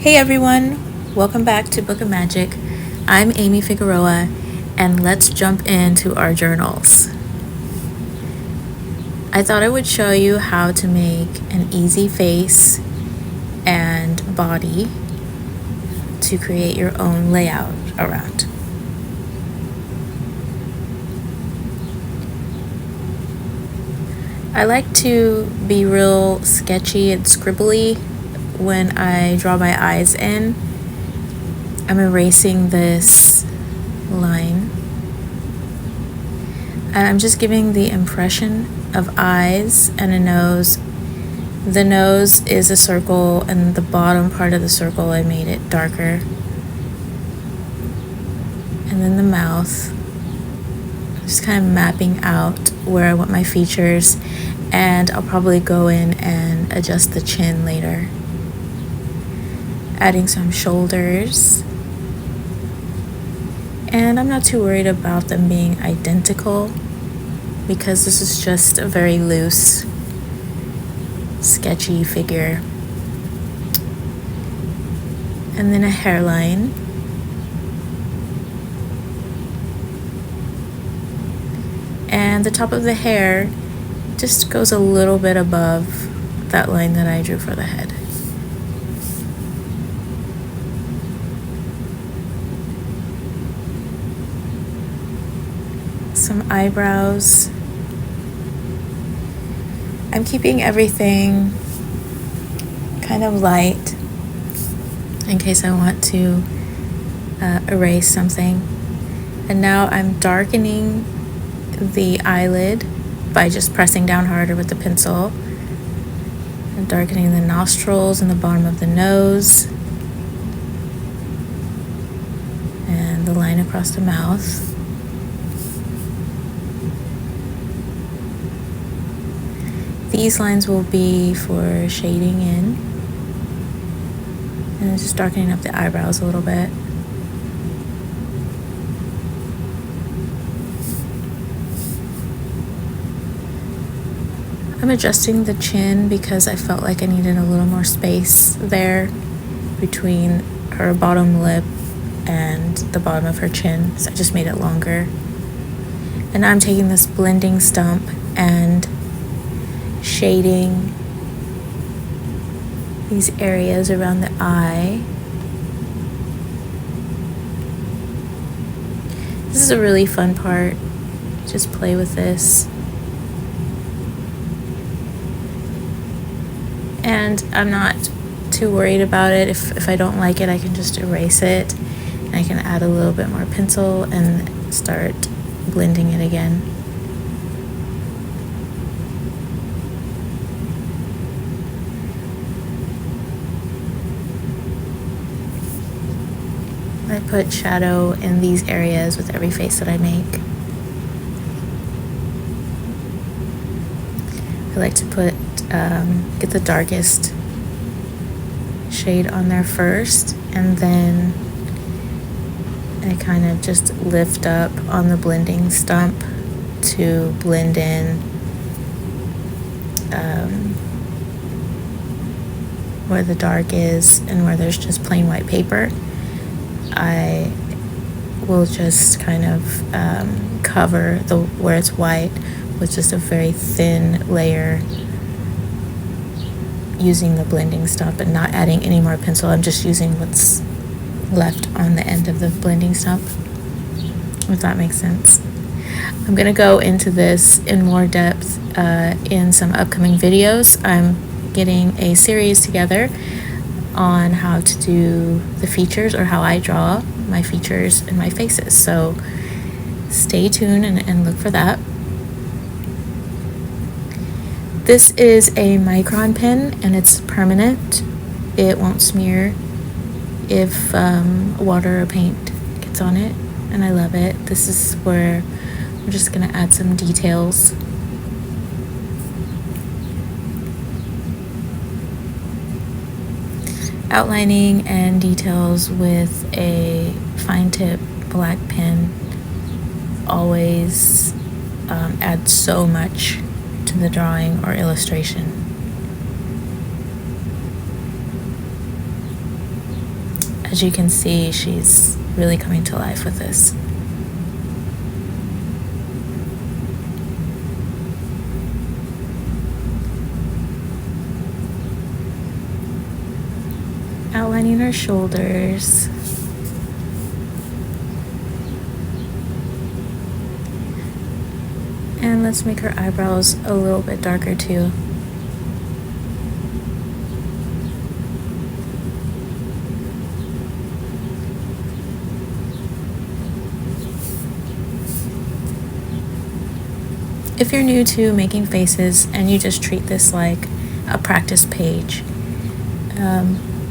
Hey everyone, welcome back to Book of Magic. I'm Amy Figueroa, and let's jump into our journals. I thought I would show you how to make an easy face and body to create your own layout around. I like to be real sketchy and scribbly when I draw my eyes in. I'm erasing this line and I'm just giving the impression of eyes and a nose. The nose is a circle and the bottom part of the circle I made it darker. And then the mouth, just kind of mapping out where I want my features, and I'll probably go in and adjust the chin later. Adding some shoulders, and I'm not too worried about them being identical because this is just a very loose, sketchy figure. And then a hairline. And the top of the hair just goes a little bit above that line that I drew for the head. Some eyebrows. I'm keeping everything kind of light in case I want to erase something. And now I'm darkening the eyelid by just pressing down harder with the pencil, and darkening the nostrils and the bottom of the nose and the line across the mouth. These lines will be for shading in, and just darkening up the eyebrows a little bit. I'm adjusting the chin because I felt like I needed a little more space there between her bottom lip and the bottom of her chin, so I just made it longer. And now I'm taking this blending stump and shading these areas around the eye. This is a really fun part. Just play with this. And I'm not too worried about it. If I don't like it, I can just erase it. And I can add a little bit more pencil and start blending it again. I put shadow in these areas with every face that I make. I like to put get the darkest shade on there first, and then I kind of just lift up on the blending stump to blend in where the dark is and where there's just plain white paper. I will just kind of cover where it's white with just a very thin layer using the blending stump and not adding any more pencil. I'm just using what's left on the end of the blending stump, if that makes sense. I'm going to go into this in more depth in some upcoming videos. I'm getting a series together on how to do the features, or how I draw my features and my faces. So stay tuned and look for that. This is a micron pen and it's permanent. It won't smear if water or paint gets on it, and I love it. This is where I'm just going to add some details. Outlining and details with a fine tip black pen always adds so much to the drawing or illustration. As you can see, she's really coming to life with this. Outlining her shoulders. And let's make her eyebrows a little bit darker too. If you're new to making faces and you just treat this like a practice page,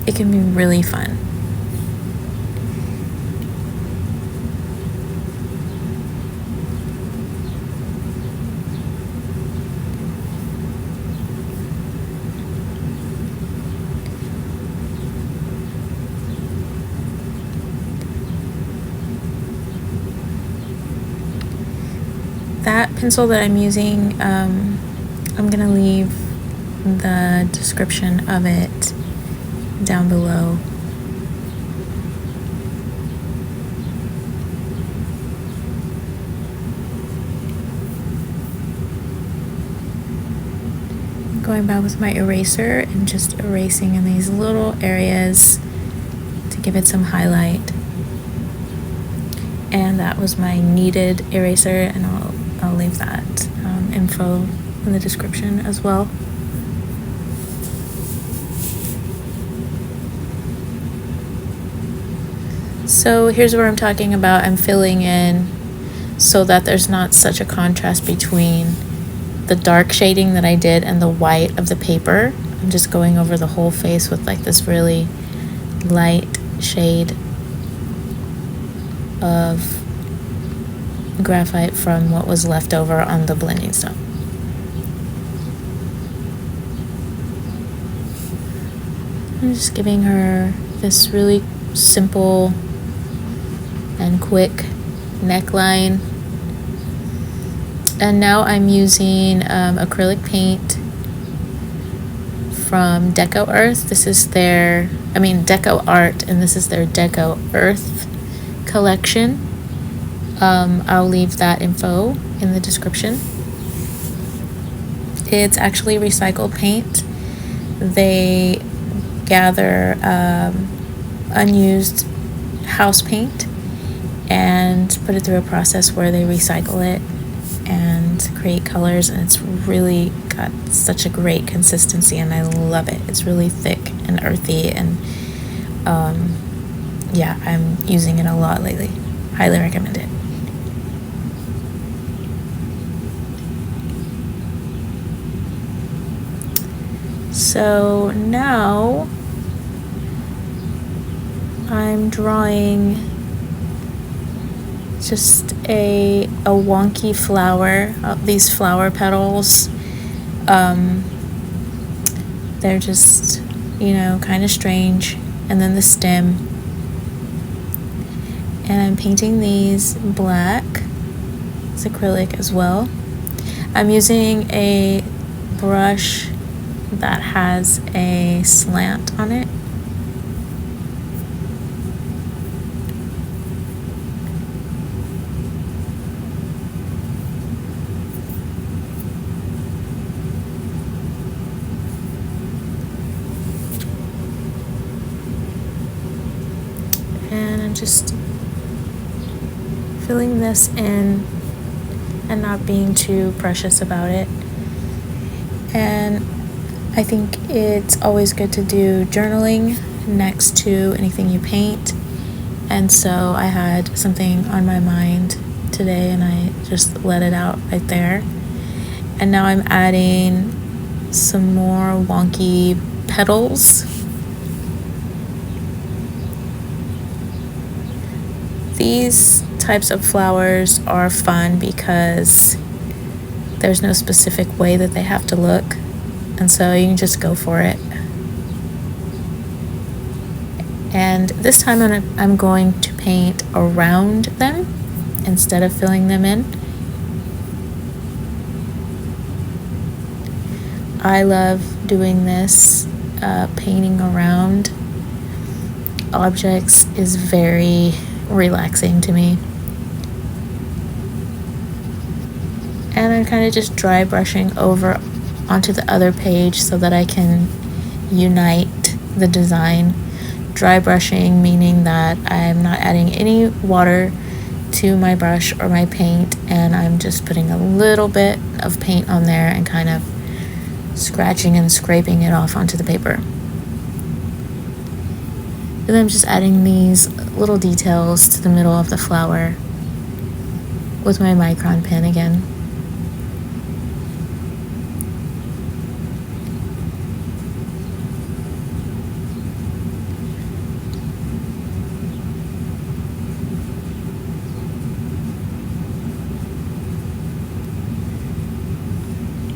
it can be really fun. That pencil that I'm using, I'm gonna leave the description of it down below. Going back with my eraser and just erasing in these little areas to give it some highlight. And that was my Kneaded eraser, and I'll leave that info in the description as well. So here's where I'm talking about I'm filling in so that there's not such a contrast between the dark shading that I did and the white of the paper. I'm just going over the whole face with like this really light shade of graphite from what was left over on the blending stuff. I'm just giving her this really simple and quick neckline. And now I'm using acrylic paint from DecoEarth. This is their, DecoArt, and this is their DecoEarth collection. I'll leave that info in the description. It's actually recycled paint. They gather unused house paint and put it through a process where they recycle it and create colors, and it's really got such a great consistency, and I love it. It's really thick and earthy, and yeah, I'm using it a lot lately. Highly recommend it. So now I'm drawing just a wonky flower. These flower petals, they're just, kind of strange. And then the stem. And I'm painting these black. It's acrylic as well. I'm using a brush that has a slant on it. And I'm just filling this in and not being too precious about it. And I think it's always good to do journaling next to anything you paint. And so I had something on my mind today and I just let it out right there. And now I'm adding some more wonky petals. These types of flowers are fun because there's no specific way that they have to look, and so you can just go for it. And this time I'm going to paint around them instead of filling them in. I love doing this, painting around. objects is very relaxing to me. And I'm kind of just dry brushing over onto the other page so that I can unite the design. Dry brushing meaning that I'm not adding any water to my brush or my paint, and I'm just putting a little bit of paint on there and kind of scratching and scraping it off onto the paper. And then I'm just adding these little details to the middle of the flower with my micron pen again.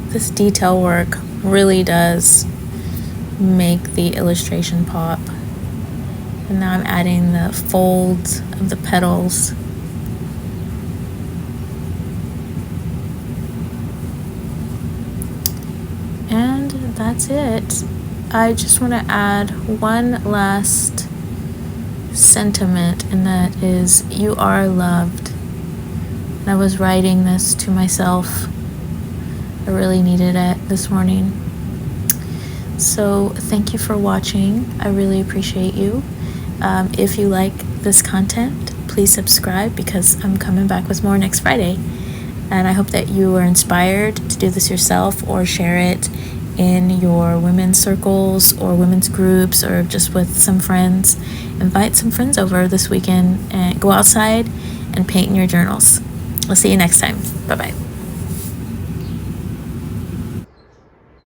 This detail work really does make the illustration pop. And now I'm adding the folds of the petals. And that's it. I just want to add one last sentiment, and that is, you are loved. And I was writing this to myself. I really needed it this morning. So thank you for watching. I really appreciate you. If you like this content, please subscribe, because I'm coming back with more next Friday. And I hope that you are inspired to do this yourself, or share it in your women's circles or women's groups, or just with some friends. Invite some friends over this weekend and go outside and paint in your journals. I'll see you next time. Bye-bye.